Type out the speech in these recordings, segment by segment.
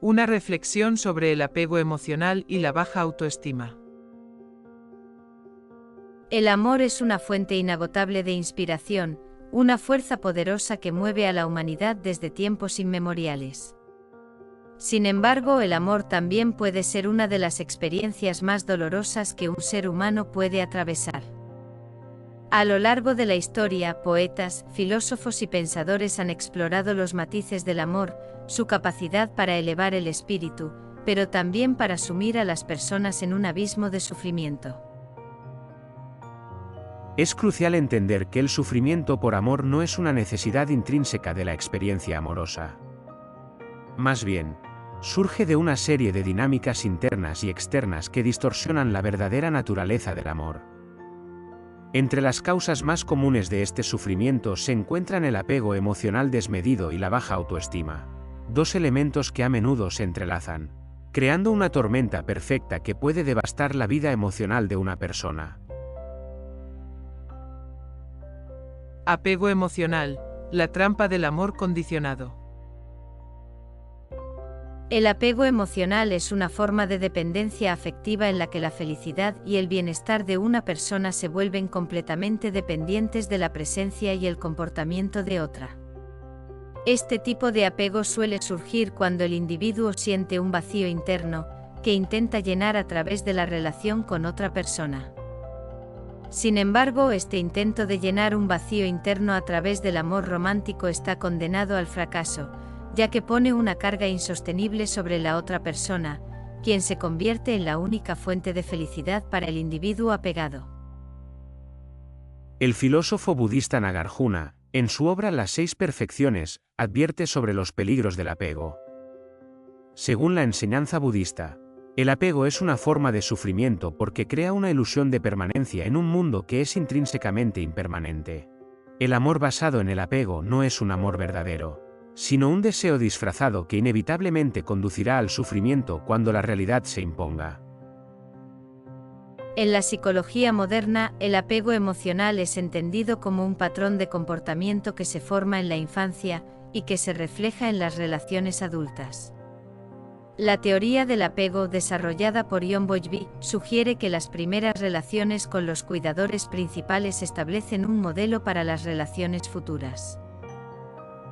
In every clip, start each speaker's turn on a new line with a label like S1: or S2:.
S1: Una reflexión sobre el apego emocional y la baja autoestima.
S2: El amor es una fuente inagotable de inspiración, una fuerza poderosa que mueve a la humanidad desde tiempos inmemoriales. Sin embargo, el amor también puede ser una de las experiencias más dolorosas que un ser humano puede atravesar. A lo largo de la historia, poetas, filósofos y pensadores han explorado los matices del amor, su capacidad para elevar el espíritu, pero también para sumir a las personas en un abismo de sufrimiento.
S3: Es crucial entender que el sufrimiento por amor no es una necesidad intrínseca de la experiencia amorosa. Más bien, surge de una serie de dinámicas internas y externas que distorsionan la verdadera naturaleza del amor. Entre las causas más comunes de este sufrimiento se encuentran el apego emocional desmedido y la baja autoestima, dos elementos que a menudo se entrelazan, creando una tormenta perfecta que puede devastar la vida emocional de una persona.
S1: Apego emocional, la trampa del amor condicionado.
S2: El apego emocional es una forma de dependencia afectiva en la que la felicidad y el bienestar de una persona se vuelven completamente dependientes de la presencia y el comportamiento de otra. Este tipo de apego suele surgir cuando el individuo siente un vacío interno, que intenta llenar a través de la relación con otra persona. Sin embargo, este intento de llenar un vacío interno a través del amor romántico está condenado al fracaso, ya que pone una carga insostenible sobre la otra persona, quien se convierte en la única fuente de felicidad para el individuo apegado.
S3: El filósofo budista Nagarjuna, en su obra Las 6 perfecciones, advierte sobre los peligros del apego. Según la enseñanza budista, el apego es una forma de sufrimiento porque crea una ilusión de permanencia en un mundo que es intrínsecamente impermanente. El amor basado en el apego no es un amor verdadero, sino un deseo disfrazado que inevitablemente conducirá al sufrimiento cuando la realidad se imponga.
S2: En la psicología moderna, el apego emocional es entendido como un patrón de comportamiento que se forma en la infancia y que se refleja en las relaciones adultas. La teoría del apego, desarrollada por John Bowlby, sugiere que las primeras relaciones con los cuidadores principales establecen un modelo para las relaciones futuras.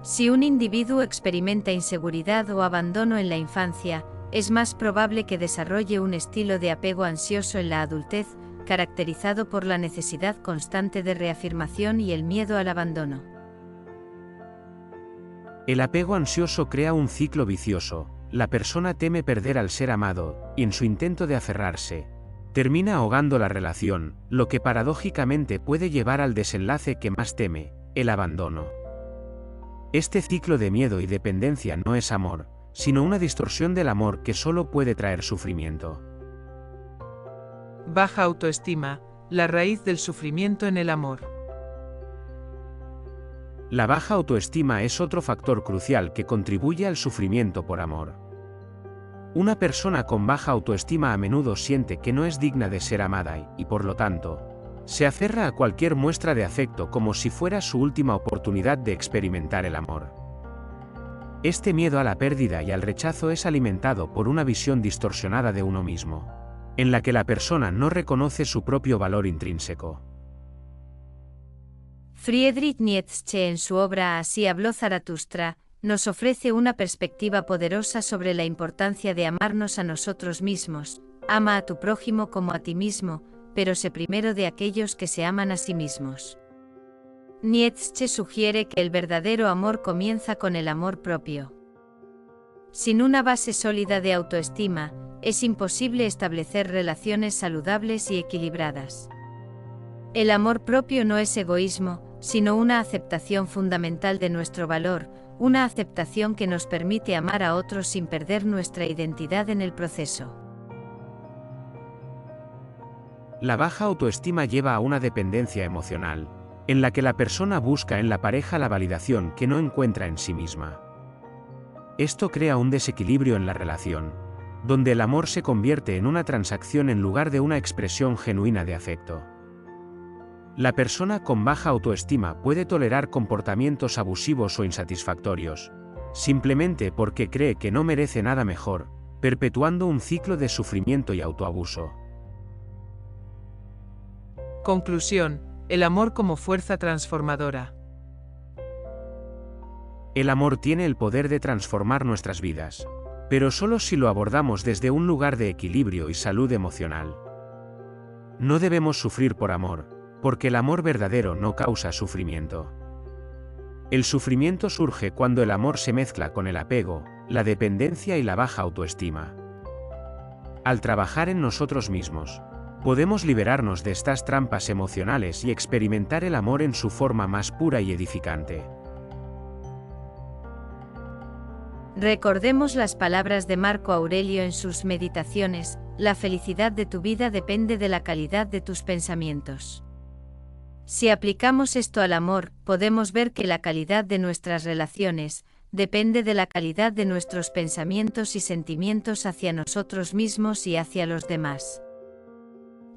S2: Si un individuo experimenta inseguridad o abandono en la infancia, es más probable que desarrolle un estilo de apego ansioso en la adultez, caracterizado por la necesidad constante de reafirmación y el miedo al abandono.
S3: El apego ansioso crea un ciclo vicioso. La persona teme perder al ser amado, y en su intento de aferrarse, termina ahogando la relación, lo que paradójicamente puede llevar al desenlace que más teme, el abandono. Este ciclo de miedo y dependencia no es amor, sino una distorsión del amor que solo puede traer sufrimiento.
S1: Baja autoestima, la raíz del sufrimiento en el amor.
S3: La baja autoestima es otro factor crucial que contribuye al sufrimiento por amor. Una persona con baja autoestima a menudo siente que no es digna de ser amada y, por lo tanto, se aferra a cualquier muestra de afecto como si fuera su última oportunidad de experimentar el amor. Este miedo a la pérdida y al rechazo es alimentado por una visión distorsionada de uno mismo, en la que la persona no reconoce su propio valor intrínseco.
S2: Friedrich Nietzsche, en su obra Así habló Zaratustra, nos ofrece una perspectiva poderosa sobre la importancia de amarnos a nosotros mismos. Ama a tu prójimo como a ti mismo, pero sé primero de aquellos que se aman a sí mismos. Nietzsche sugiere que el verdadero amor comienza con el amor propio. Sin una base sólida de autoestima, es imposible establecer relaciones saludables y equilibradas. El amor propio no es egoísmo, sino una aceptación fundamental de nuestro valor, una aceptación que nos permite amar a otros sin perder nuestra identidad en el proceso.
S3: La baja autoestima lleva a una dependencia emocional, en la que la persona busca en la pareja la validación que no encuentra en sí misma. Esto crea un desequilibrio en la relación, donde el amor se convierte en una transacción en lugar de una expresión genuina de afecto. La persona con baja autoestima puede tolerar comportamientos abusivos o insatisfactorios, simplemente porque cree que no merece nada mejor, perpetuando un ciclo de sufrimiento y autoabuso.
S1: Conclusión: el amor como fuerza transformadora.
S3: El amor tiene el poder de transformar nuestras vidas, pero solo si lo abordamos desde un lugar de equilibrio y salud emocional. No debemos sufrir por amor, porque el amor verdadero no causa sufrimiento. El sufrimiento surge cuando el amor se mezcla con el apego, la dependencia y la baja autoestima. Al trabajar en nosotros mismos, podemos liberarnos de estas trampas emocionales y experimentar el amor en su forma más pura y edificante.
S2: Recordemos las palabras de Marco Aurelio en sus Meditaciones: la felicidad de tu vida depende de la calidad de tus pensamientos. Si aplicamos esto al amor, podemos ver que la calidad de nuestras relaciones depende de la calidad de nuestros pensamientos y sentimientos hacia nosotros mismos y hacia los demás.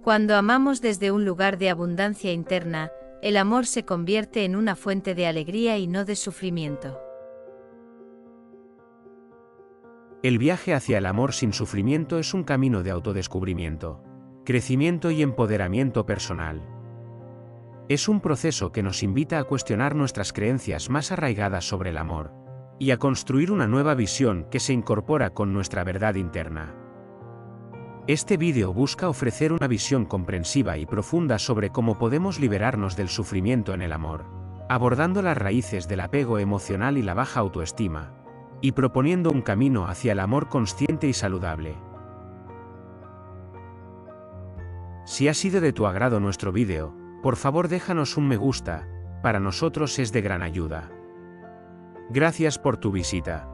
S2: Cuando amamos desde un lugar de abundancia interna, el amor se convierte en una fuente de alegría y no de sufrimiento.
S3: El viaje hacia el amor sin sufrimiento es un camino de autodescubrimiento, crecimiento y empoderamiento personal. Es un proceso que nos invita a cuestionar nuestras creencias más arraigadas sobre el amor, y a construir una nueva visión que se incorpora con nuestra verdad interna. Este vídeo busca ofrecer una visión comprensiva y profunda sobre cómo podemos liberarnos del sufrimiento en el amor, abordando las raíces del apego emocional y la baja autoestima, y proponiendo un camino hacia el amor consciente y saludable. Si ha sido de tu agrado nuestro vídeo, por favor déjanos un me gusta, para nosotros es de gran ayuda. Gracias por tu visita.